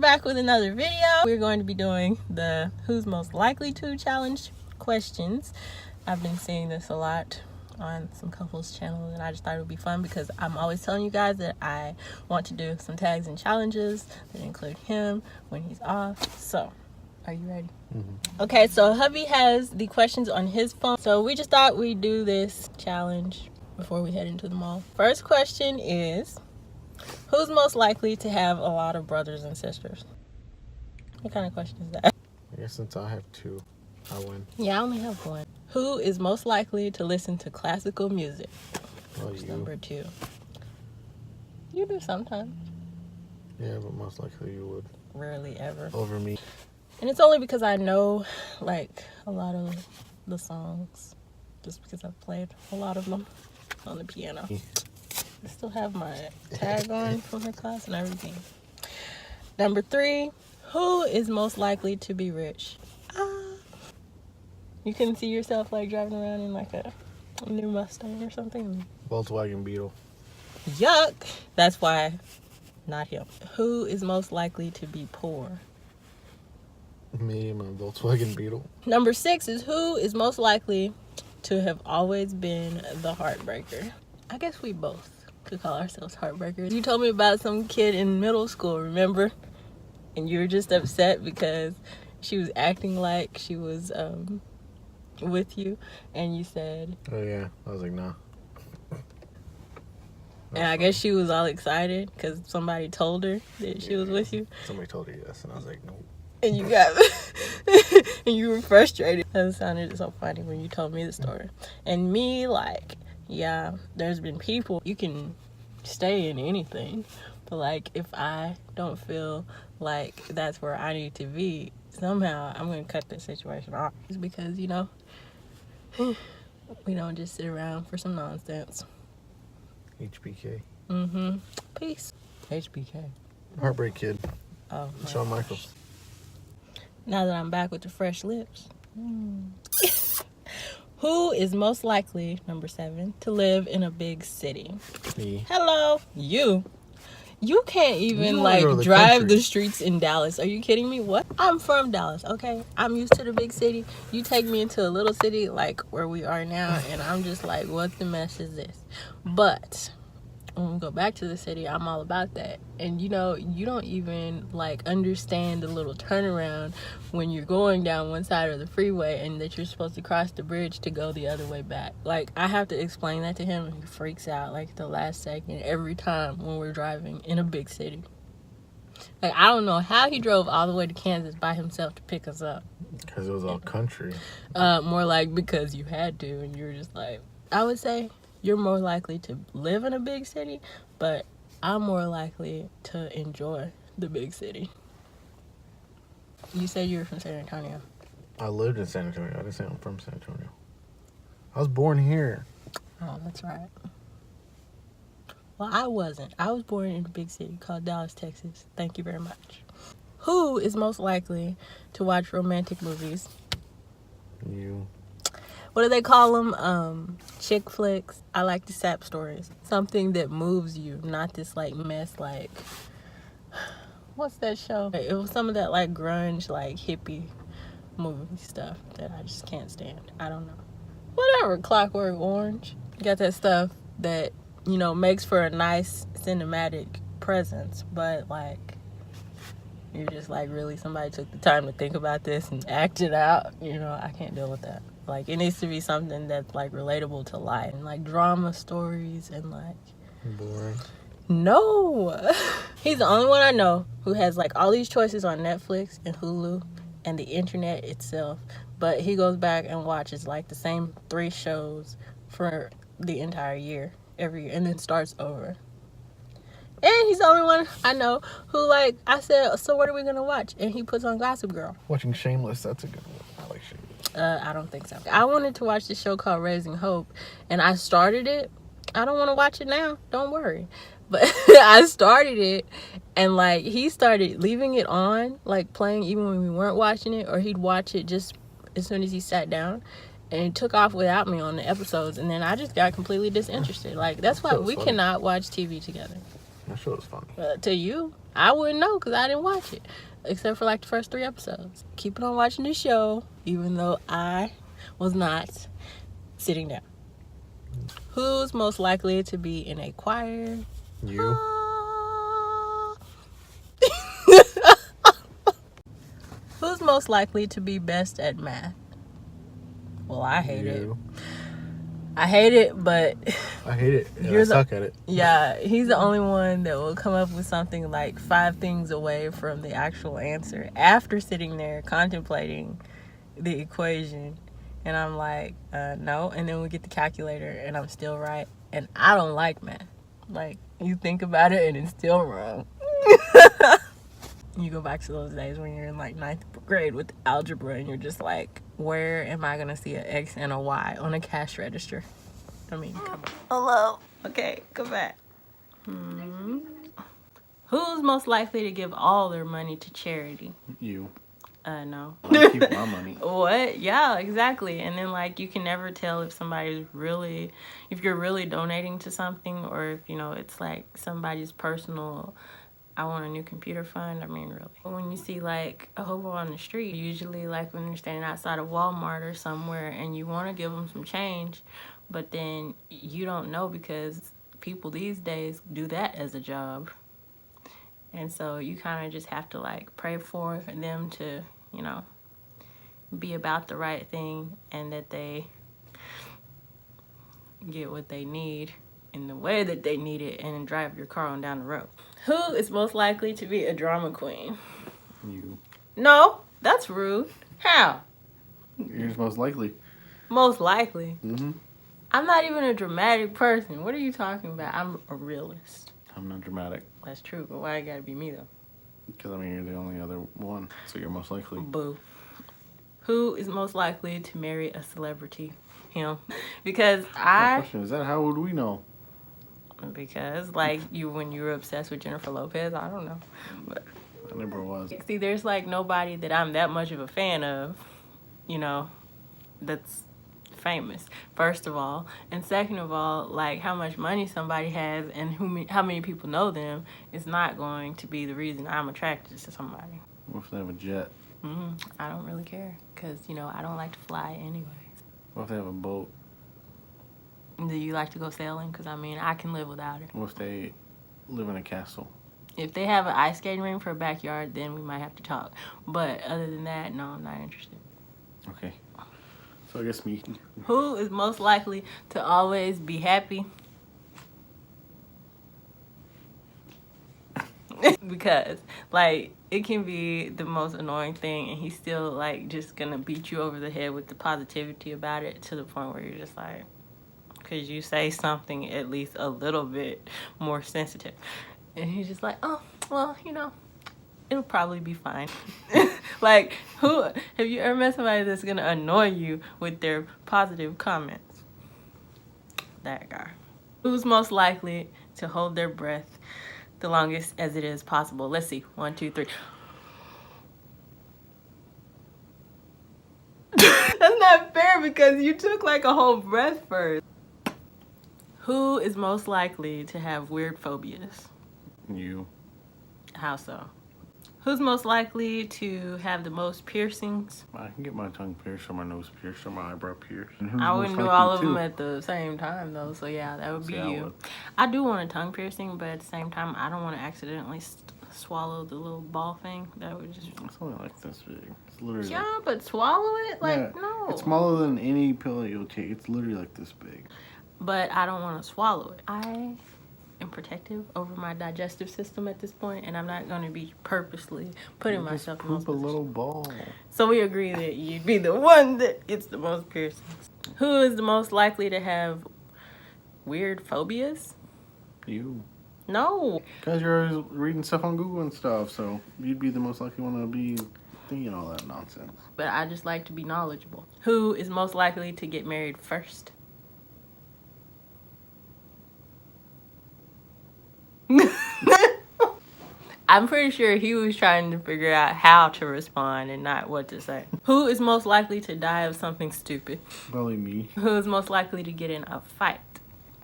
back with another video. We're going to be doing the who's most likely to challenge questions. I've been seeing this a lot on some couples channels, and I just thought it would be fun because I'm always telling you guys that I want to do some tags and challenges that include him when he's off. So are you ready? Okay, so hubby has the questions on his phone, so we just thought we'd do this challenge before we head into the mall. First question is, who's most likely to have a lot of brothers and sisters? What kind of question is that? I guess since I have two, I win. Yeah, I only have one. Who is most likely to listen to classical music? Well, you. Number 2. You do sometimes. Yeah, but most likely you would. Rarely ever. Over me. And it's only because I know, like, a lot of the songs. Just because I've played a lot of them on the piano. I still have my tag on from her class and everything. Number 3, who is most likely to be rich? You can see yourself like driving around in like a new Mustang or something. Volkswagen Beetle. Yuck! That's why not him. Who is most likely to be poor? Me and my Volkswagen Beetle. Number 6 is who is most likely to have always been the heartbreaker? I guess we both could call ourselves heartbreakers. You told me about some kid in middle school, remember? And you were just upset because she was acting like she was with you, and you said, oh yeah, I was like, nah. And I guess she was all excited because somebody told her that she was with you. Somebody told her yes, and I was like, nope. And you got, and you were frustrated. That sounded so funny when you told me the story. And me, like, yeah, there's been people, you can stay in anything, but like, if I don't feel like that's where I need to be, somehow I'm going to cut this situation off. It's because, you know, we don't just sit around for some nonsense. HBK. Peace. HBK. Heartbreak Kid. Oh, Shawn Michaels. Now that I'm back with the fresh lips. Who is most likely, number 7, to live in a big city? Me. Hello. You can't even like drive the streets in Dallas. Are you kidding me? What? I'm from Dallas, okay? I'm used to the big city. You take me into a little city like where we are now, and I'm just like, what the mess is this? But when we go back to the city, I'm all about that. And you know, you don't even like understand the little turnaround when you're going down one side of the freeway and that you're supposed to cross the bridge to go the other way back. Like, I have to explain that to him, and he freaks out like the last second every time when we're driving in a big city. Like, I don't know how he drove all the way to Kansas by himself to pick us up. Because it was all country. More like because you had to, and you were just like, I would say you're more likely to live in a big city, but I'm more likely to enjoy the big city. You said you were from San Antonio. I lived in San Antonio. I didn't say I'm from San Antonio. I was born here. Oh, that's right. Well, I wasn't. I was born in a big city called Dallas, Texas. Thank you very much. Who is most likely to watch romantic movies? You. What do they call them? Chick flicks. I like the sap stories. Something that moves you, not this like mess like, what's that show? It was some of that like grunge, like hippie movie stuff that I just can't stand. I don't know. Whatever, Clockwork Orange. You got that stuff that, you know, makes for a nice cinematic presence, but like, you're just like, really, somebody took the time to think about this and act it out. You know, I can't deal with that. Like, it needs to be something that's like relatable to life, and like drama stories and like Boring. No. He's the only one I know who has like all these choices on Netflix and Hulu and the internet itself, but he goes back and watches like the same 3 shows for the entire year every year and then starts over. And he's the only one I know who, like, I said, so what are we gonna watch? And he puts on Gossip Girl. Watching Shameless, that's a good one. I like Shameless. I don't think so. I wanted to watch this show called Raising Hope, and I started it. I don't want to watch it now. Don't worry. But I started it, and like, he started leaving it on, like playing even when we weren't watching it, or he'd watch it just as soon as he sat down, and he took off without me on the episodes, and then I just got completely disinterested. Like, that's why we cannot watch TV together. That show was funny. To you, I wouldn't know because I didn't watch it. Except for like the first 3 episodes. Keeping on watching this show, even though I was not sitting down. Who's most likely to be in a choir? You. Who's most likely to be best at math? Well, I hate it. I hate it, but I hate it. I suck at it. Yeah, he's the only one that will come up with something like 5 things away from the actual answer after sitting there contemplating the equation. And I'm like, no. And then we get the calculator and I'm still right. And I don't like math. Like, you think about it and it's still wrong. You go back to those days when you're in like 9th grade with algebra and you're just like, where am I gonna see an X and a Y on a cash register? I mean, come on. Hello. Okay, come back. Who's most likely to give all their money to charity? You. No. I keep my money. What? Yeah, exactly. And then like you can never tell if if you're really donating to something, or if, you know, it's like somebody's personal, I want a new computer fund. I mean, really. When you see like a hobo on the street, usually like when you're standing outside of Walmart or somewhere and you want to give them some change, but then you don't know because people these days do that as a job. And so you kind of just have to like pray for them to, you know, be about the right thing and that they get what they need in the way that they need it and drive your car on down the road. Who is most likely to be a drama queen? You. No, that's rude. How? You're most likely. Most likely? Mm-hmm. I'm not even a dramatic person. What are you talking about? I'm a realist. I'm not dramatic. That's true, but why it gotta be me though? Because I mean, you're the only other one, so you're most likely. Boo. Who is most likely to marry a celebrity? Him. Because My question is that how would we know? Because like when you were obsessed with Jennifer Lopez, I don't know. But I never was. see, there's like nobody that I'm that much of a fan of, you know, that's famous, first of all. And second of all, like how much money somebody has and how many people know them is not going to be the reason I'm attracted to somebody. What if they have a jet? I don't really care because, you know, I don't like to fly anyways. What if they have a boat? Do you like to go sailing? Because, I mean, I can live without it. What if they live in a castle? If they have an ice skating rink for a backyard, then we might have to talk. But other than that, no, I'm not interested. Okay. So I guess me. Who is most likely to always be happy? Because, like, it can be the most annoying thing and he's still, like, just gonna beat you over the head with the positivity about it to the point where you're just like, because you say something at least a little bit more sensitive. And he's just like, oh, well, you know, it'll probably be fine. Like, have you ever met somebody that's gonna annoy you with their positive comments? That guy. Who's most likely to hold their breath the longest as it is possible? Let's see. 1, 2, 3. That's not fair because you took like a whole breath first. Who is most likely to have weird phobias? You. How so? Who's most likely to have the most piercings? I can get my tongue pierced or my nose pierced or my eyebrow pierced. I wouldn't do all of them at the same time though, so yeah, that would be you. I do want a tongue piercing, but at the same time, I don't want to accidentally swallow the little ball thing. That would just... It's only like this big. It's literally... Yeah, but swallow it? Like, yeah, no. It's smaller than any pill you'll take. It's literally like this big. But I don't want to swallow it. I am protective over my digestive system at this point, and I'm not going to be purposely putting myself in those positions. A little ball. So we agree that you'd be the one that gets the most piercings. Who is the most likely to have weird phobias? You. No. Because you're always reading stuff on Google and stuff, so you'd be the most likely one to be thinking all that nonsense. But I just like to be knowledgeable. Who is most likely to get married first? I'm pretty sure he was trying to figure out how to respond and not what to say. Who is most likely to die of something stupid? Probably me. Who is most likely to get in a fight?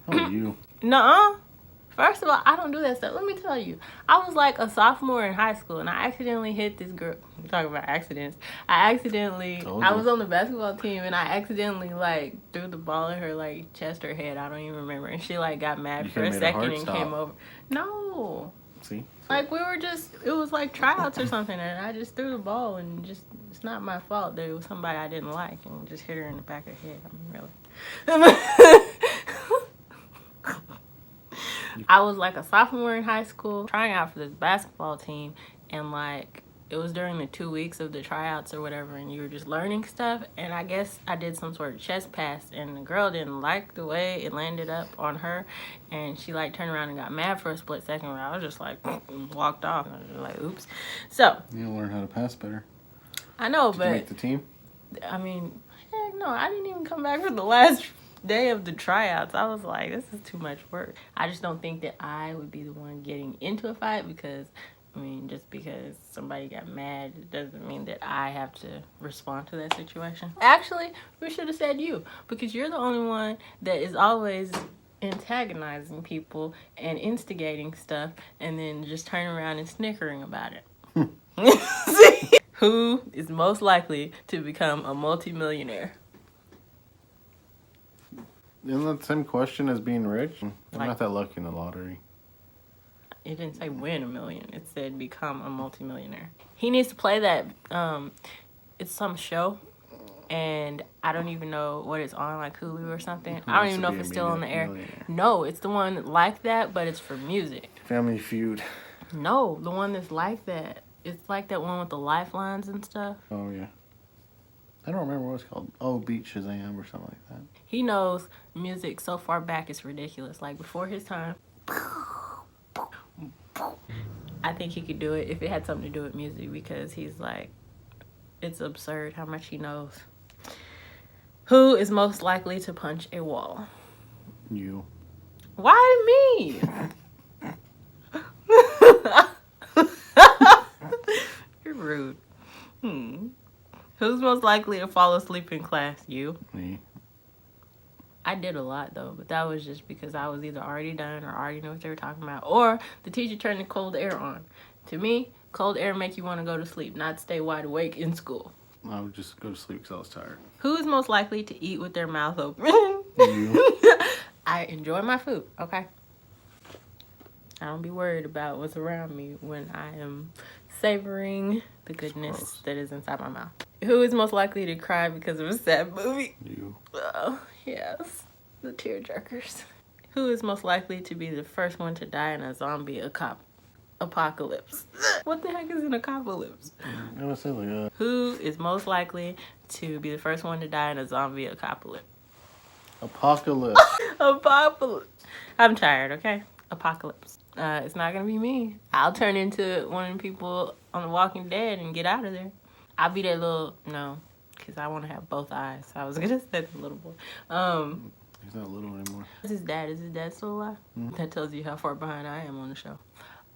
Oh, you. Nuh-uh. First of all, I don't do that stuff. Let me tell you. I was like a sophomore in high school, and I accidentally hit this girl. I'm talking about accidents. I was on the basketball team, and I accidentally, like, threw the ball at her, like, chest or head. I don't even remember. And she, like, got mad for a second and came over. No. See? Like, it was like tryouts or something, and I just threw the ball, and just, it's not my fault that it was somebody I didn't like, and just hit her in the back of the head. I mean, really. I was like a sophomore in high school trying out for this basketball team, and like it was during the 2 weeks of the tryouts or whatever, and you were just learning stuff, and I guess I did some sort of chest pass, and the girl didn't like the way it landed up on her, and she like turned around and got mad for a split second where I was just like walked off, and I was like, oops. So you'll learn how to pass better. I know. Did but you make the team? I mean, heck no, I didn't even come back for the last day of the tryouts. I was like, this is too much work. I just don't think that I would be the one getting into a fight, because I mean, just because somebody got mad, it doesn't mean that I have to respond to that situation. Actually, we should have said you, because you're the only one that is always antagonizing people and instigating stuff, and then just turning around and snickering about it. Who is most likely to become a multimillionaire? Isn't that the same question as being rich? I'm not that lucky in the lottery. It didn't say win $1 million. It said become a multimillionaire. He needs to play that. It's some show, and I don't even know what it's on, like Hulu or something. I don't even know if it's still on the air. No, it's the one like that, but it's for music. Family Feud. No, the one that's like that. It's like that one with the lifelines and stuff. Oh, yeah. I don't remember what it's called. Oh, Beat Shazam or something like that. He knows music so far back it's ridiculous. Like before his time. I think he could do it if it had something to do with music, because he's like, it's absurd how much he knows. Who is most likely to punch a wall? You. Why me? You're rude. Who's most likely to fall asleep in class? You? Me. I did a lot though, but that was just because I was either already done or already knew what they were talking about, or the teacher turned the cold air on. To me, cold air make you want to go to sleep, not stay wide awake in school. I would just go to sleep because I was tired. Who is most likely to eat with their mouth open? You. I enjoy my food, okay? I don't be worried about what's around me when I am savoring the goodness that is inside my mouth. Who is most likely to cry because of a sad movie? You. Oh, yes. The tearjerkers. Who is most likely to be the first one to die in a zombie apocalypse? What the heck is an apocalypse? I was saying like, Who is most likely to be the first one to die in a zombie apocalypse? Apocalypse. Apocalypse. I'm tired, okay? Apocalypse. It's not gonna be me. I'll turn into one of the people on The Walking Dead and get out of there. I'll be that little, no, because I want to have both eyes. I was gonna say the little boy. He's not little anymore. Is his dad still alive? Mm-hmm. That tells you how far behind I am on the show.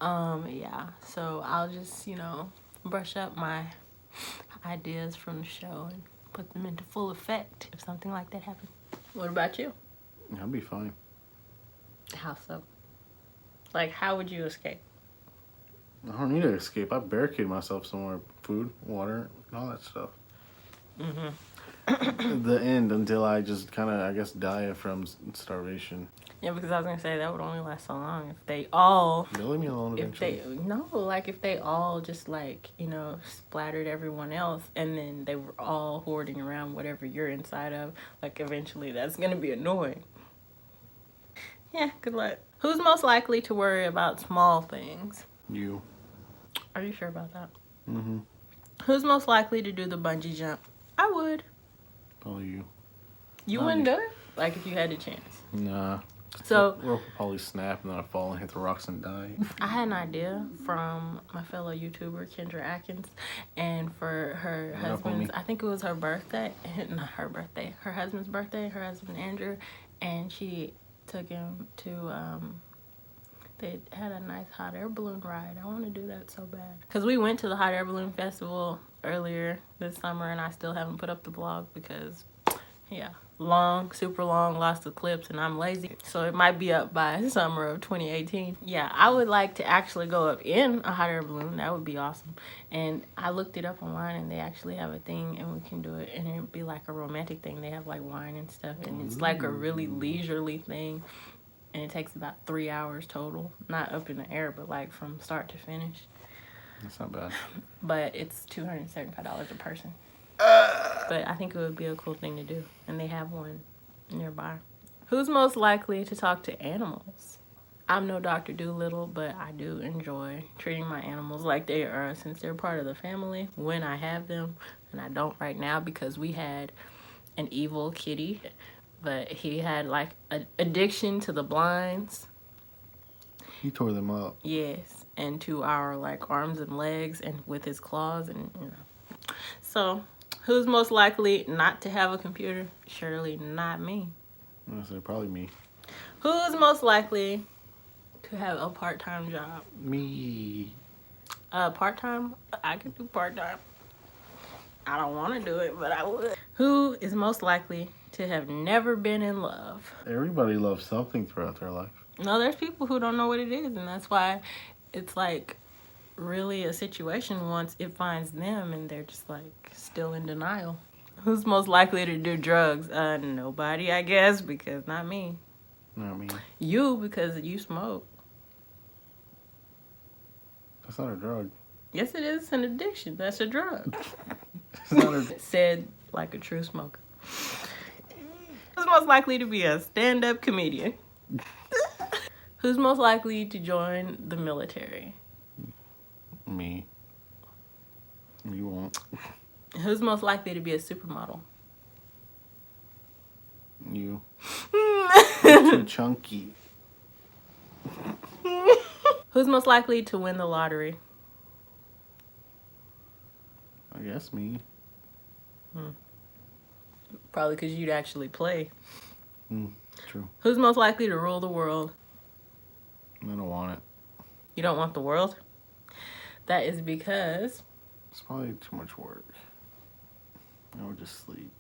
Yeah, so I'll just, brush up my ideas from the show and put them into full effect if something like that happens. What about you? I'll be fine. How so? Like, how would you escape? I don't need to escape. I barricade myself somewhere. Food, water, all that stuff. Mm-hmm. The end until I just kind of, I guess, die from starvation. Yeah, because I was going to say that would only last so long if they all... They'll leave me alone eventually. If they all just, splattered everyone else and then they were all hoarding around whatever you're inside of, eventually that's going to be annoying. Yeah, good luck. Who's most likely to worry about small things? You. Are you sure about that? Mm-hmm. Who's most likely to do the bungee jump? I would. Probably you. You wouldn't do it? Like, if you had the chance? Nah. So, the rope would probably snap and then I'd fall and hit the rocks and die. I had an idea from my fellow YouTuber, Kendra Atkins, and for her husband's, I think it was her birthday, not her birthday, her husband's birthday, her husband Andrew, and she took him to, they had a nice hot air balloon ride. I want to do that so bad. Because we went to the hot air balloon festival earlier this summer and I still haven't put up the vlog because Yeah. Long, super long, lots of clips, and I'm lazy. So it might be up by summer of 2018. Yeah, I would like to actually go up in a hot air balloon. That would be awesome. And I looked it up online, and they actually have a thing, and we can do it. And it'd be like a romantic thing. They have like wine and stuff, and it's like a really leisurely thing. And it takes about 3 hours total. Not up in the air, but like from start to finish. That's not bad. But it's $275 a person. But I think it would be a cool thing to do. And they have one nearby. Who's most likely to talk to animals? I'm no Dr. Dolittle, but I do enjoy treating my animals like they are, since they're part of the family when I have them. And I don't right now because we had an evil kitty. But he had like an addiction to the blinds. He tore them up. Yes. And to our like arms and legs and with his claws and So, who's most likely not to have a computer? Surely not me. I said probably me. Who's most likely to have a part-time job? Me. Part-time? I could do part-time. I don't want to do it, but I would. Who is most likely to have never been in love? Everybody loves something throughout their life. No, there's people who don't know what it is, and that's why it's like really a situation once it finds them and they're just like still in denial. Who's most likely to do drugs? Nobody, I guess, because not me. Not me. You, because you smoke. That's not a drug. Yes, it is. It's an addiction. That's a drug. It's not a... Said like a true smoker. Who's most likely to be a stand-up comedian? Who's most likely to join the military? Me. You won't. Who's most likely to be a supermodel? You. You're too chunky. Who's most likely to win the lottery? I guess me. Probably because you'd actually play. True. Who's most likely to rule the world? I don't want it. You don't want the world? That is because... It's probably too much work. I would just sleep.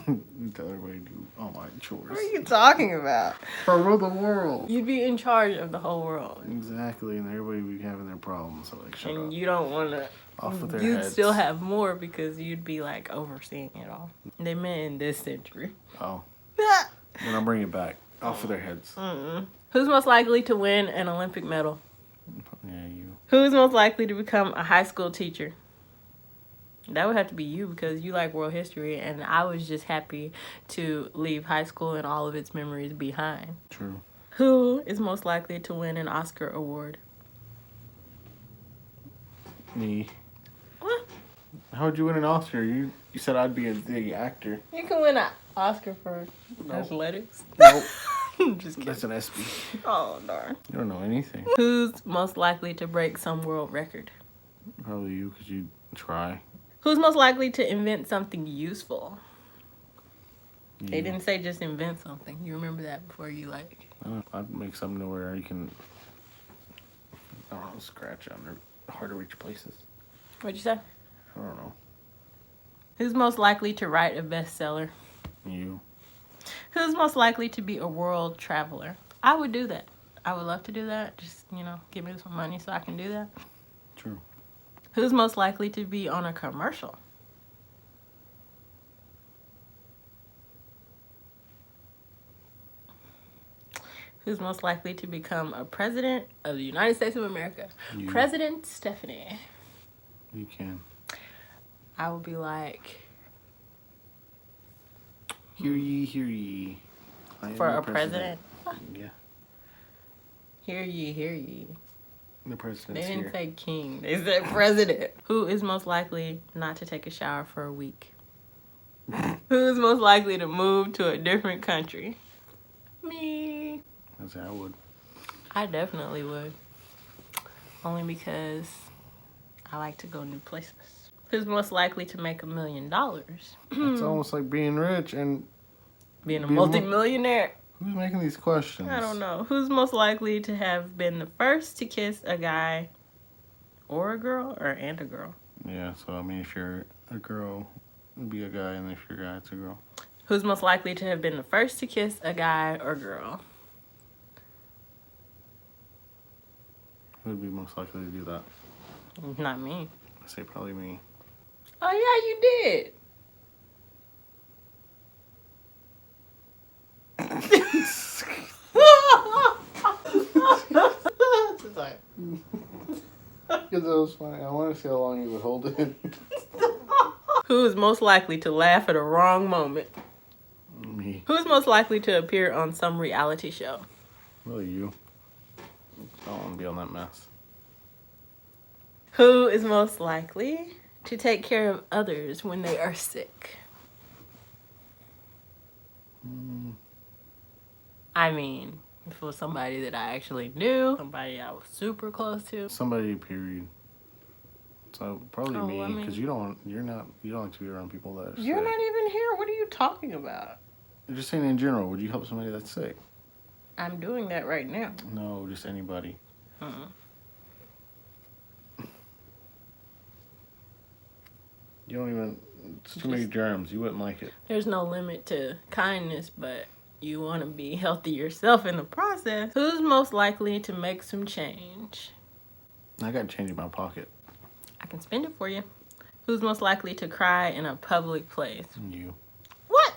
Tell everybody to do all my chores. What are you talking about? For rule the world. You'd be in charge of the whole world. Exactly, and everybody would be having their problems. So like, shut And up. you don't want to... Off with their You'd heads. still have more because you'd be like overseeing it all. They meant in this century. Oh. Then I'll bring it back. Off with their heads. Who's most likely to win an Olympic medal? Yeah, you. Who's most likely to become a high school teacher? That would have to be you because you like world history, and I was just happy to leave high school and all of its memories behind. True. Who is most likely to win an Oscar award? Me. What? How would you win an Oscar? You said I'd be a big actor. You can win an Oscar for athletics. Nope. I'm just kidding. That's an SB. Oh, darn. You don't know anything. Who's most likely to break some world record? Probably you, because you try. Who's most likely to invent something useful? You. They didn't say just invent something. You remember that before you like... I'd make something to where you can, I don't know, scratch on their hard to reach places. What'd you say? I don't know. Who's most likely to write a bestseller? You. Who's most likely to be a world traveler? I would do that. I would love to do that. Just, give me some money so I can do that. True. Who's most likely to be on a commercial? Who's most likely to become a president of the United States of America? You. President Stephanie. You can. I would be like... Hear ye, hear ye. I am For the a president? Yeah. Hear ye, hear ye. The They president's didn't here. say king. They said president. Who is most likely not to take a shower for a week? Who is most likely to move to a different country? Me. I say I would. I definitely would. Only because I like to go new places. Who's most likely to make $1 million? It's almost like being rich and Being a Being multi-millionaire. who's making these questions? I don't know. Who's most likely to have been the first to kiss a guy or a girl and a girl? Yeah, so I mean, if you're a girl, it'd be a guy, and if you're a guy, it's a girl. Who's most likely to have been the first to kiss a guy or girl? Who would be most likely to do that? Not me. I say probably me. Oh yeah, you did. Because it was funny. I want to see how long you would hold it. Who is most likely to laugh at a wrong moment? Me. Who's most likely to appear on some reality show? Really, you. I don't want to be on that mess. Who is most likely to take care of others when they are sick? I mean, if it was somebody that I actually knew, somebody I was super close to. Somebody, period. So probably Oh, me, I mean- because you don't like to be around people that are You're sick. not even here. What are you talking about? I'm just saying in general, would you help somebody that's sick? I'm doing that right now. No, just anybody. You don't even, it's too many germs. You wouldn't like it. There's no limit to kindness, but you want to be healthy yourself in the process. Who's most likely to make some change? I got change in my pocket. I can spend it for you. Who's most likely to cry in a public place? You. What?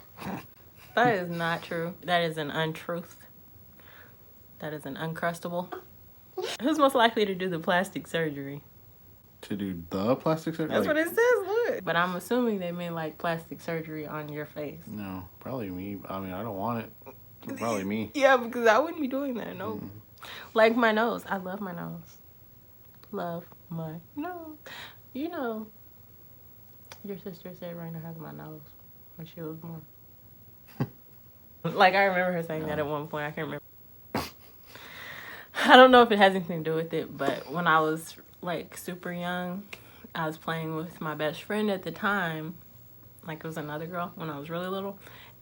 That is not true. That is an untruth. That is an uncrustable. Who's most likely to do the plastic surgery? To do the plastic surgery? That's what it says, look. But I'm assuming they mean like plastic surgery on your face. No, probably me. I mean, I don't want it. Probably me. Yeah, because I wouldn't be doing that, no. Like my nose. I love my nose. Love my nose. You know, your sister said Raina has my nose when she was born. Like, I remember her saying that at one point. I can't remember. I don't know if it has anything to do with it, but when I was, like, super young, I was playing with my best friend at the time. Like, it was another girl when I was really little.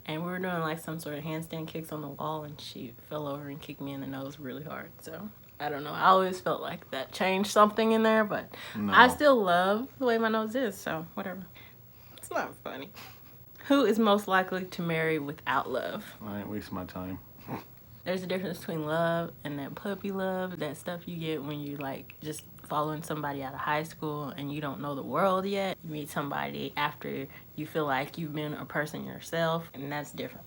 And we were doing, like, some sort of handstand kicks on the wall, and she fell over and kicked me in the nose really hard. So, I don't know. I always felt like that changed something in there, but No. I still love the way my nose is, so whatever. It's not funny. Who is most likely to marry without love? I ain't wasting my time. There's a difference between love and that puppy love, that stuff you get when you like just following somebody out of high school and you don't know the world yet. You meet somebody after you feel like you've been a person yourself, and that's different.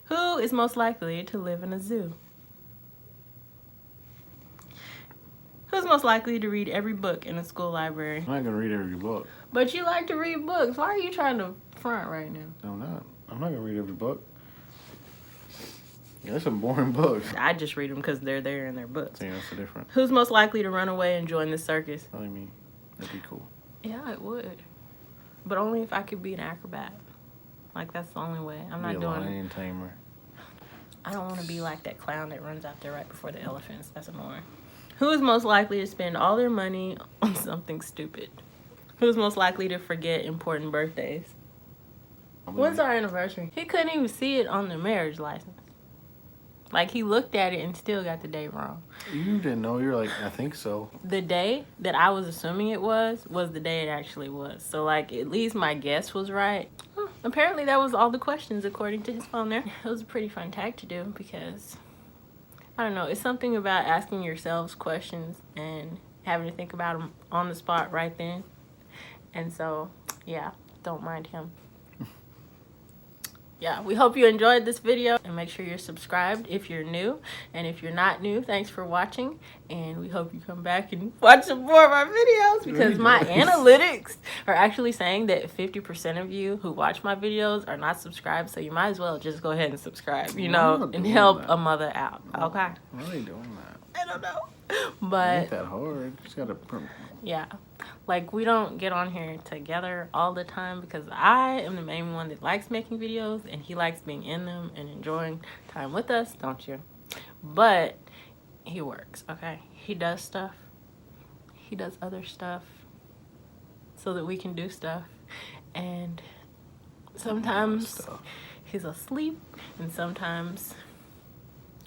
Who is most likely to live in a zoo? Who's most likely to read every book in a school library? I'm not gonna read every book. But you like to read books. Why are you trying to front right now? No, I'm not. I'm not gonna read every book. Yeah, there's some boring books. I just read them because they're there in their books. See, that's the difference. Who's most likely to run away and join the circus? Probably me. That'd be cool. Yeah, it would. But only if I could be an acrobat. Like, that's the only way. I'm not Be a doing lion tamer. I don't want to be like that clown that runs out there right before the elephants. That's annoying. Who is most likely to spend all their money on something stupid? Who's most likely to forget important birthdays? When's our anniversary? He couldn't even see it on the marriage license. Like, he looked at it and still got the date wrong. You didn't know. You're like, I think so. The day that I was assuming it was the day it actually was. So, like, at least my guess was right. Apparently, that was all the questions according to his phone there. It was a pretty fun tag to do because, I don't know, it's something about asking yourselves questions and having to think about them on the spot right then. And so, yeah, don't mind him. Yeah, we hope you enjoyed this video, and make sure you're subscribed if you're new. And if you're not new, thanks for watching. And we hope you come back and watch some more of our videos, because my analytics are actually saying that 50% of you who watch my videos are not subscribed. So you might as well just go ahead and subscribe, you know, and help a mother out. Okay? Why are you doing that? I don't know. It But ain't that hard. You just gotta. yeah, like, we don't get on here together all the time because I am the main one that likes making videos, and he likes being in them and enjoying time with us, don't you? But he works, okay? He does stuff. He does other stuff so that we can do stuff. And sometimes he's asleep, and sometimes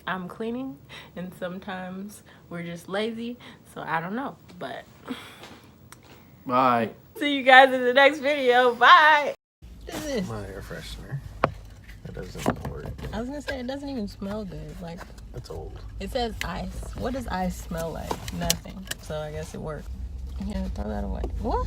I'm cleaning, and sometimes we're just lazy. So I don't know, but Bye. see you guys in the next video. Bye. My air freshener. doesn't work. I was gonna say it doesn't even smell good. Like, It's old. it says ice. What does ice smell like? Nothing. So I guess it worked. Yeah, throw that away. What?